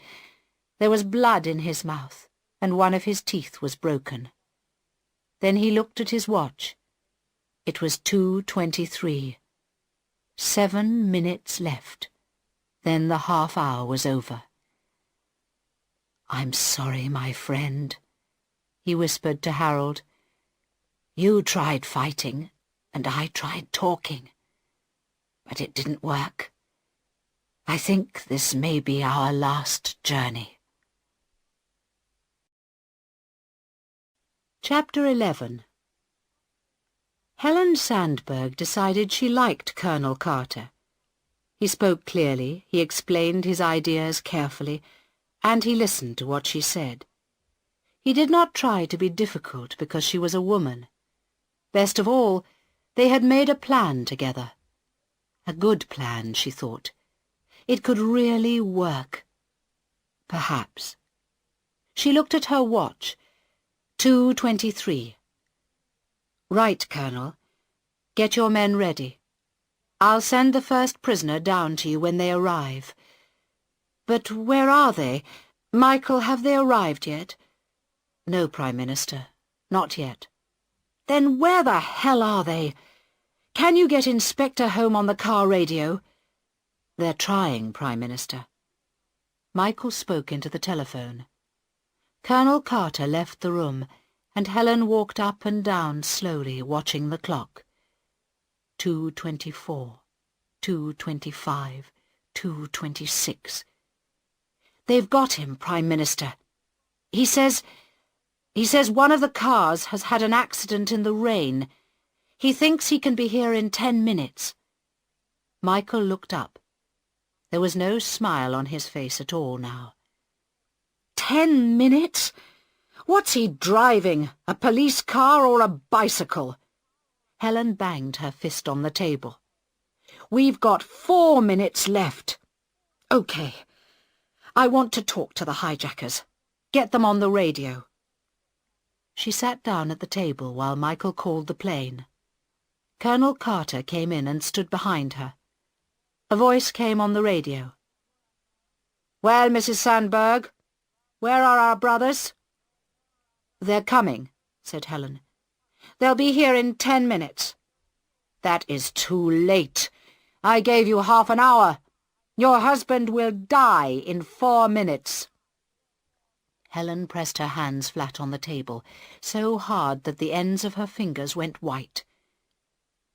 There was blood in his mouth, and one of his teeth was broken. Then he looked at his watch. It was 2:23. 7 minutes left. Then the half-hour was over. "I'm sorry, my friend," he whispered to Harold. "You tried fighting, and I tried talking. But it didn't work. I think this may be our last journey." Chapter 11. Helen Sandberg decided she liked Colonel Carter. He spoke clearly, he explained his ideas carefully, and he listened to what she said. He did not try to be difficult because she was a woman. Best of all, they had made a plan together. A good plan, she thought. It could really work. Perhaps. She looked at her watch. 2:23. "Right, Colonel. Get your men ready. I'll send the first prisoner down to you when they arrive." "But where are they? Michael, have they arrived yet?" "No, Prime Minister. Not yet." "Then where the hell are they? Can you get Inspector home on the car radio?" "They're trying, Prime Minister." Michael spoke into the telephone. Colonel Carter left the room, and Helen walked up and down slowly, watching the clock. 2:24, 2:25, 2:26. They've got him, Prime Minister. He says one of the cars has had an accident in the rain. He thinks he can be here in 10 minutes. Michael looked up. There was no smile on his face at all now. 10 minutes? What's he driving? A police car or a bicycle? Helen banged her fist on the table. We've got 4 minutes left. OK. I want to talk to the hijackers. Get them on the radio. She sat down at the table while Michael called the plane. Colonel Carter came in and stood behind her. A voice came on the radio. Well, Mrs. Sandberg, where are our brothers? They're coming, said Helen. They'll be here in 10 minutes. That is too late. I gave you half an hour. Your husband will die in 4 minutes. Helen pressed her hands flat on the table, so hard that the ends of her fingers went white.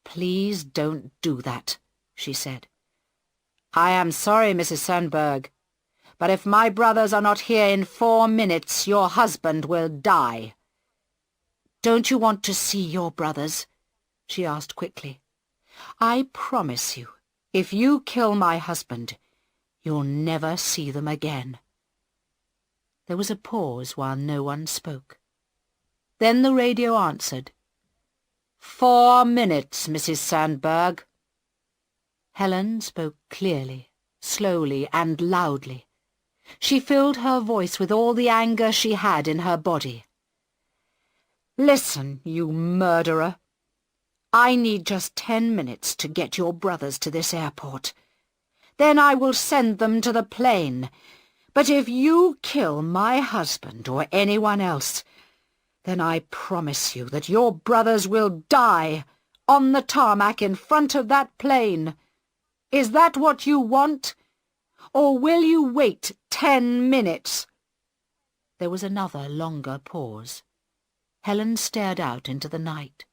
Please don't do that, she said. I am sorry, Mrs. Sandberg, but if my brothers are not here in 4 minutes, your husband will die. Don't you want to see your brothers? She asked quickly. I promise you, if you kill my husband, you'll never see them again. There was a pause while no one spoke. Then the radio answered. 4 minutes, Mrs. Sandberg. Helen spoke clearly, slowly and loudly. She filled her voice with all the anger she had in her body. Listen, you murderer. I need just 10 minutes to get your brothers to this airport. Then I will send them to the plane. But if you kill my husband or anyone else, then I promise you that your brothers will die on the tarmac in front of that plane. Is that what you want? Or will you wait 10 minutes? There was another longer pause. Helen stared out into the night.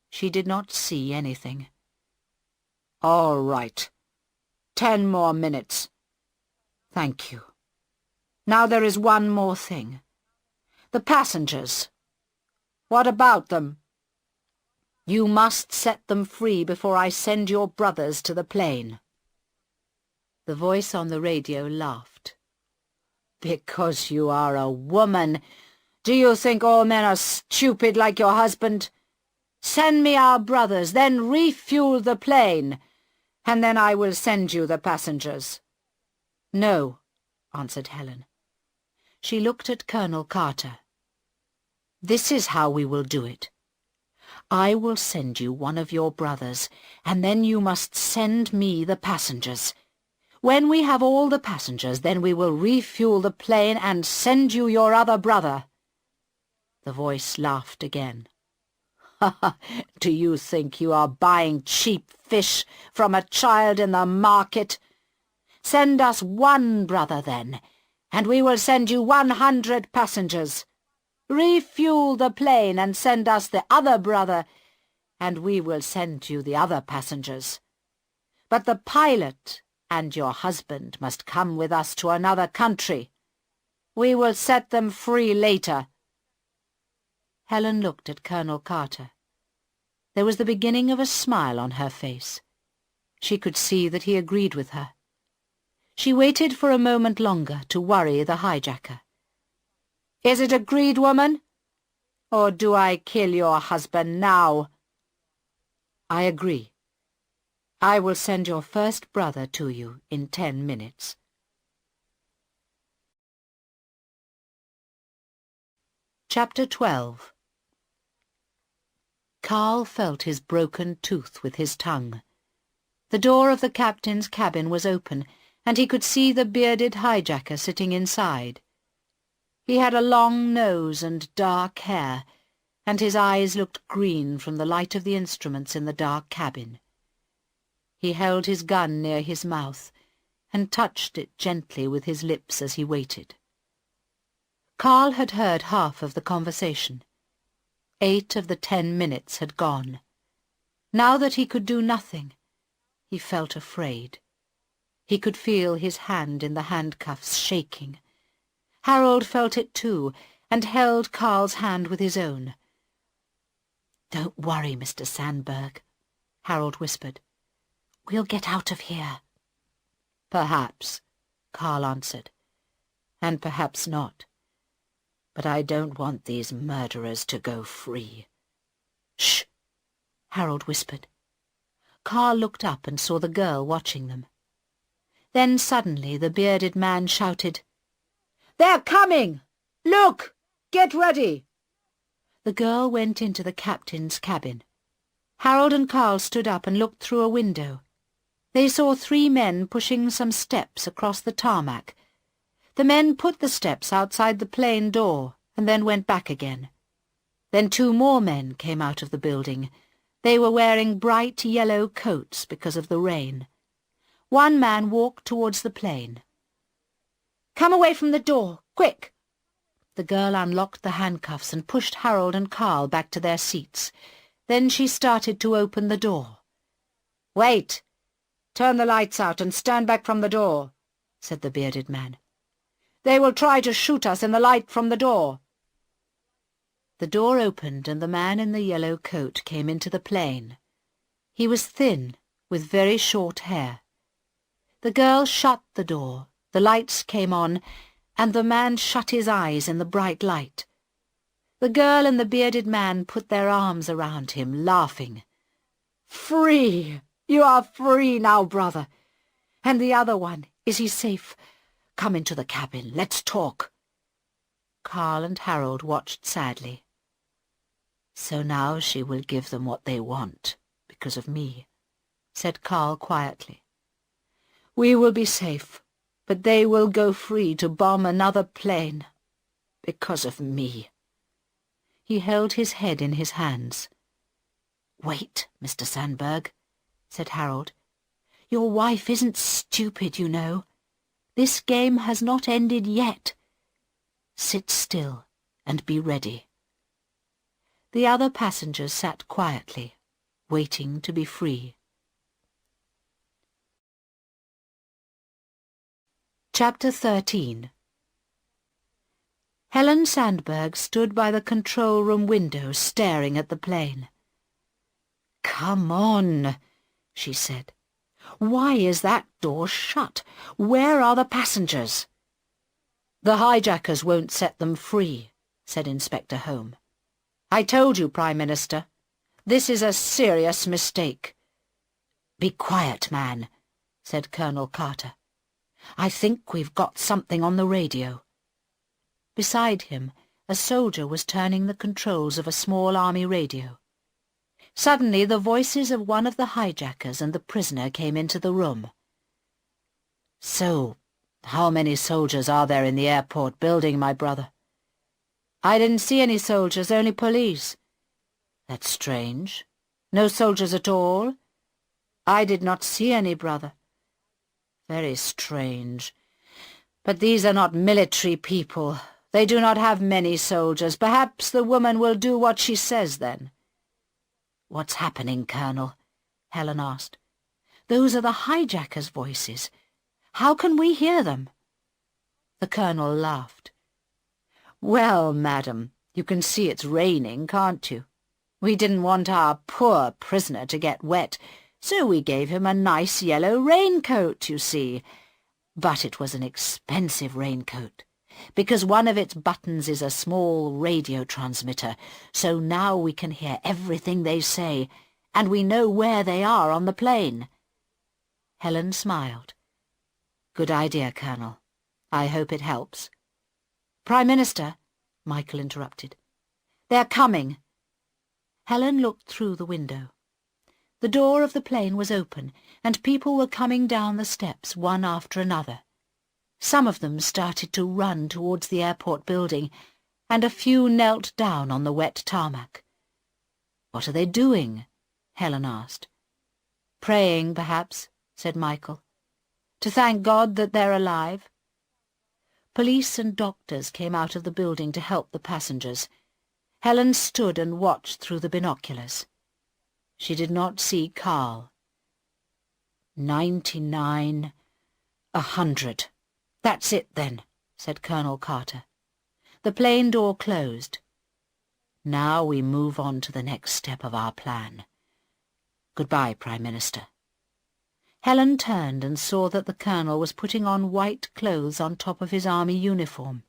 She did not see anything. All right. 10 more minutes. Thank you. Now there is one more thing. The passengers. What about them? You must set them free before I send your brothers to the plane. The voice on the radio laughed. Because you are a woman. Do you think all men are stupid like your husband? Send me our brothers, then refuel the plane, and then I will send you the passengers. No, answered Helen. She looked at Colonel Carter. This is how we will do it. I will send you one of your brothers, and then you must send me the passengers. When we have all the passengers, then we will refuel the plane and send you your other brother. The voice laughed again. Do you think you are buying cheap fish from a child in the market? Send us one brother, then, and we will send you 100 passengers. Refuel the plane and send us the other brother, and we will send you the other passengers. But the pilot and your husband must come with us to another country. We will set them free later. Helen looked at Colonel Carter. There was the beginning of a smile on her face. She could see that he agreed with her. She waited for a moment longer to worry the hijacker. Is it agreed, woman? Or do I kill your husband now? I agree. I will send your first brother to you in 10 minutes. Chapter 12. Carl felt his broken tooth with his tongue. The door of the captain's cabin was open, and he could see the bearded hijacker sitting inside. He had a long nose and dark hair, and his eyes looked green from the light of the instruments in the dark cabin. He held his gun near his mouth, and touched it gently with his lips as he waited. Carl had heard half of the conversation. 8 of the 10 minutes had gone. Now that he could do nothing, he felt afraid. He could feel his hand in the handcuffs shaking. Harold felt it too, and held Carl's hand with his own. "Don't worry, Mr. Sandberg," Harold whispered. "We'll get out of here." "Perhaps," Carl answered. "And perhaps not. But I don't want these murderers to go free." "Shh," Harold whispered. Carl looked up and saw the girl watching them. Then suddenly the bearded man shouted, "They're coming! Look! Get ready!" The girl went into the captain's cabin. Harold and Carl stood up and looked through a window. They saw 3 men pushing some steps across the tarmac. The men put the steps outside the plane door and then went back again. Then 2 more men came out of the building. They were wearing bright yellow coats because of the rain. One man walked towards the plane. "Come away from the door, quick!" The girl unlocked the handcuffs and pushed Harold and Carl back to their seats. Then she started to open the door. "Wait! Turn the lights out and stand back from the door," said the bearded man. "They will try to shoot us in the light from the door." The door opened and the man in the yellow coat came into the plane. He was thin, with very short hair. The girl shut the door, the lights came on, and the man shut his eyes in the bright light. The girl and the bearded man put their arms around him, laughing. "Free! You are free now, brother. And the other one, is he safe? Come into the cabin, let's talk." Carl and Harold watched sadly. "So now she will give them what they want, because of me," said Carl quietly. "We will be safe, but they will go free to bomb another plane, because of me." He held his head in his hands. "Wait, Mr. Sandberg," said Harold. "Your wife isn't stupid, you know. This game has not ended yet. Sit still and be ready." The other passengers sat quietly, waiting to be free. Chapter 13. Helen Sandberg stood by the control room window staring at the plane. "Come on," she said. "Why is that door shut? Where are the passengers?" "The hijackers won't set them free," said Inspector Home. "I told you, Prime Minister. This is a serious mistake." "Be quiet, man," said Colonel Carter. "I think we've got something on the radio." Beside him, a soldier was turning the controls of a small army radio. Suddenly the voices of one of the hijackers and the prisoner came into the room. "So, how many soldiers are there in the airport building, my brother?" "I didn't see any soldiers, only police." "That's strange. No soldiers at all?" "I did not see any, brother." "Very strange. But these are not military people. They do not have many soldiers. Perhaps the woman will do what she says, then." "What's happening, Colonel?" Helen asked. "Those are the hijackers' voices. How can we hear them?" The Colonel laughed. "Well, madam, you can see it's raining, can't you? We didn't want our poor prisoner to get wet, so we gave him a nice yellow raincoat, you see. But it was an expensive raincoat, because one of its buttons is a small radio transmitter, so now we can hear everything they say, and we know where they are on the plane." Helen smiled. "Good idea, Colonel. I hope it helps." "Prime Minister," Michael interrupted. "They're coming." Helen looked through the window. The door of the plane was open, and people were coming down the steps one after another. Some of them started to run towards the airport building, and a few knelt down on the wet tarmac. "What are they doing?" Helen asked. "Praying, perhaps," said Michael. "To thank God that they're alive." Police and doctors came out of the building to help the passengers. Helen stood and watched through the binoculars. She did not see Carl. 99, 100. That's it, then, said Colonel Carter. The plane door closed. Now we move on to the next step of our plan. Goodbye, Prime Minister. Helen turned and saw that the Colonel was putting on white clothes on top of his army uniform.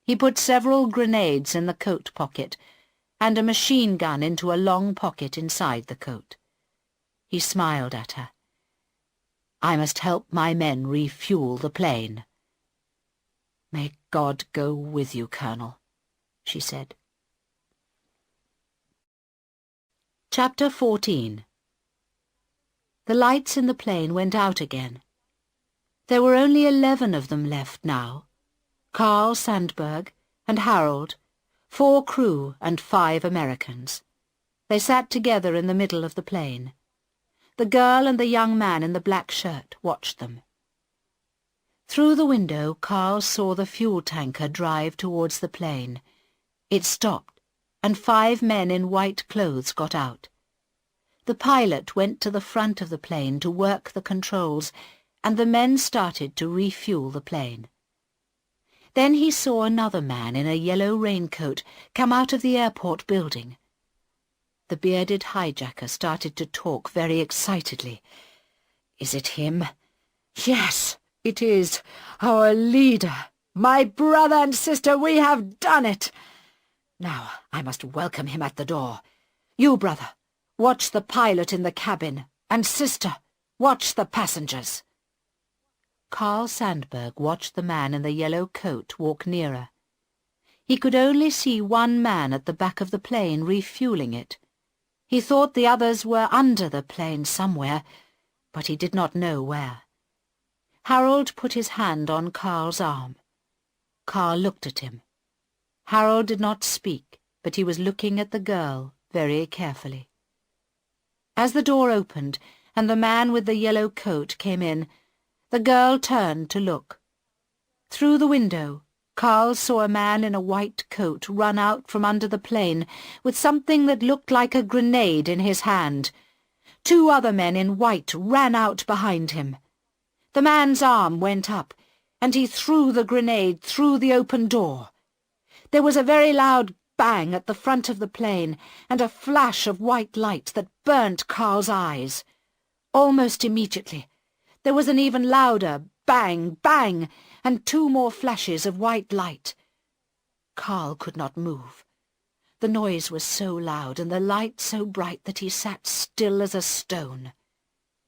He put several grenades in the coat pocket and a machine gun into a long pocket inside the coat. He smiled at her. I must help my men refuel the plane. May God go with you, Colonel, she said. Chapter 14. The lights in the plane went out again. There were only 11 of them left now. Carl Sandberg and Harold, 4 crew and 5 Americans. They sat together in the middle of the plane. The girl and the young man in the black shirt watched them. Through the window, Carl saw the fuel tanker drive towards the plane. It stopped, and 5 men in white clothes got out. The pilot went to the front of the plane to work the controls, and the men started to refuel the plane. Then he saw another man in a yellow raincoat come out of the airport building. The bearded hijacker started to talk very excitedly. Is it him? Yes, it is. Our leader. My brother and sister, we have done it. Now I must welcome him at the door. You, brother, watch the pilot in the cabin, and sister, watch the passengers. Carl Sandberg watched the man in the yellow coat walk nearer. He could only see one man at the back of the plane refueling it. He thought the others were under the plane somewhere, but he did not know where. Harold put his hand on Carl's arm. Carl looked at him. Harold did not speak, but he was looking at the girl very carefully. As the door opened and the man with the yellow coat came in, the girl turned to look. Through the window, Carl saw a man in a white coat run out from under the plane with something that looked like a grenade in his hand. 2 other men in white ran out behind him. The man's arm went up, and he threw the grenade through the open door. There was a very loud bang at the front of the plane, and a flash of white light that burnt Carl's eyes. Almost immediately, there was an even louder bang, bang, and 2 more flashes of white light. Carl could not move. The noise was so loud and the light so bright that he sat still as a stone.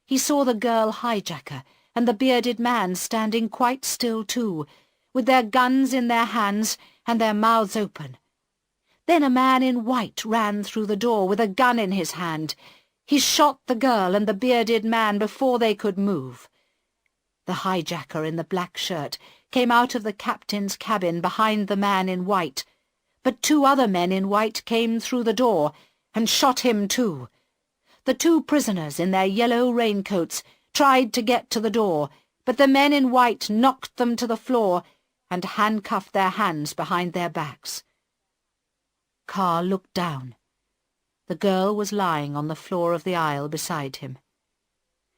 He saw the girl hijacker and the bearded man standing quite still too, with their guns in their hands and their mouths open. Then a man in white ran through the door with a gun in his hand. He shot the girl and the bearded man before they could move. The hijacker in the black shirt came out of the captain's cabin behind the man in white, but 2 other men in white came through the door and shot him too. The 2 prisoners in their yellow raincoats tried to get to the door, but the men in white knocked them to the floor and handcuffed their hands behind their backs. Carl looked down. The girl was lying on the floor of the aisle beside him.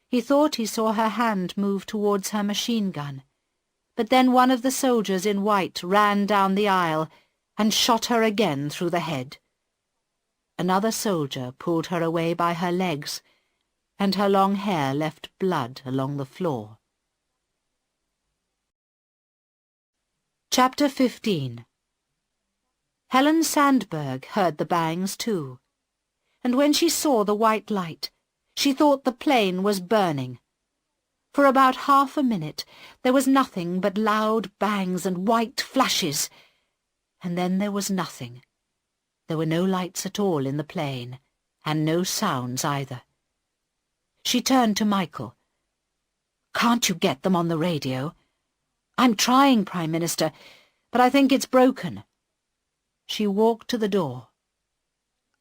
He thought he saw her hand move towards her machine gun, but then one of the soldiers in white ran down the aisle and shot her again through the head. Another soldier pulled her away by her legs, and her long hair left blood along the floor. Chapter 15. Helen Sandberg heard the bangs too, and when she saw the white light, she thought the plane was burning. For about half a minute there was nothing but loud bangs and white flashes, and then there was nothing. There were no lights at all in the plane, and no sounds either. She turned to Michael. "Can't you get them on the radio?" "I'm trying, Prime Minister, but I think it's broken." She walked to the door.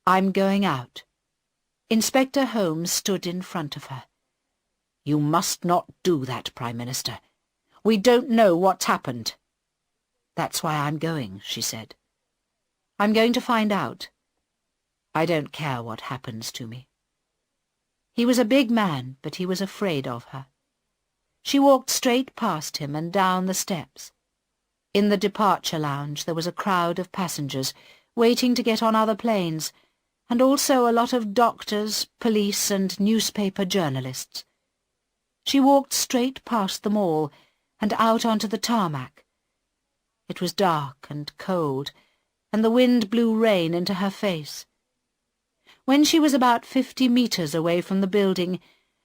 "I'm going out." Inspector Holmes stood in front of her. "You must not do that, Prime Minister. We don't know what's happened." "That's why I'm going," she said. "I'm going to find out. I don't care what happens to me." He was a big man, but he was afraid of her. She walked straight past him and down the steps. In the departure lounge there was a crowd of passengers waiting to get on other planes, and also a lot of doctors, police and newspaper journalists. She walked straight past them all and out onto the tarmac. It was dark and cold, and the wind blew rain into her face. When she was about 50 meters away from the building,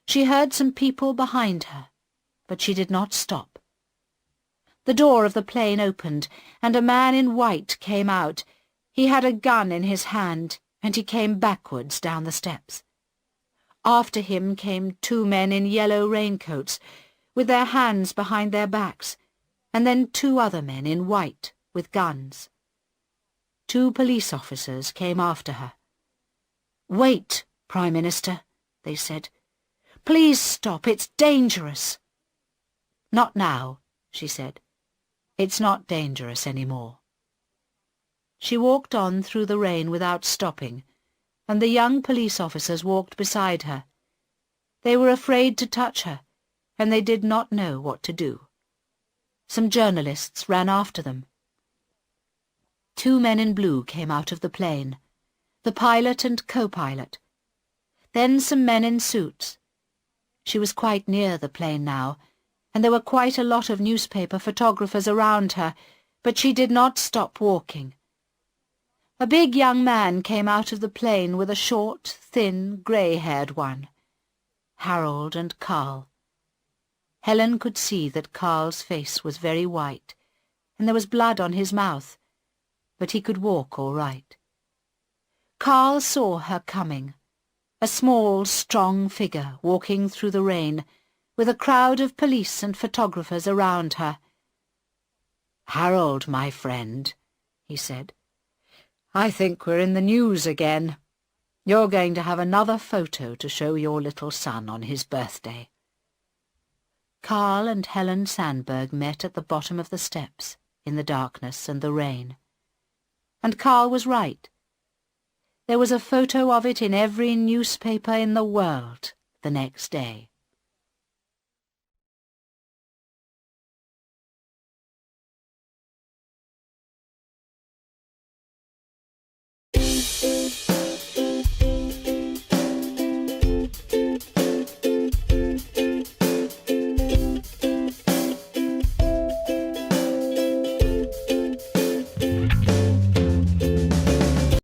she heard some people behind her, but she did not stop. The door of the plane opened, and a man in white came out. He had a gun in his hand, and he came backwards down the steps. After him came 2 men in yellow raincoats, with their hands behind their backs, and then 2 other men in white, with guns. 2 police officers came after her. "Wait, Prime Minister," they said. "Please stop, it's dangerous." "Not now," she said. "It's not dangerous any more." She walked on through the rain without stopping, and the young police officers walked beside her. They were afraid to touch her, and they did not know what to do. Some journalists ran after them. 2 men in blue came out of the plane, the pilot and co-pilot. Then some men in suits. She was quite near the plane now, and there were quite a lot of newspaper photographers around her, but she did not stop walking. A big young man came out of the plane with a short, thin, grey-haired one. Harold and Carl. Helen could see that Carl's face was very white, and there was blood on his mouth, but he could walk all right. Carl saw her coming, a small, strong figure walking through the rain, with a crowd of police and photographers around her. "Harold, my friend," he said, "I think we're in the news again. You're going to have another photo to show your little son on his birthday." Carl and Helen Sandberg met at the bottom of the steps, in the darkness and the rain. And Carl was right. There was a photo of it in every newspaper in the world the next day.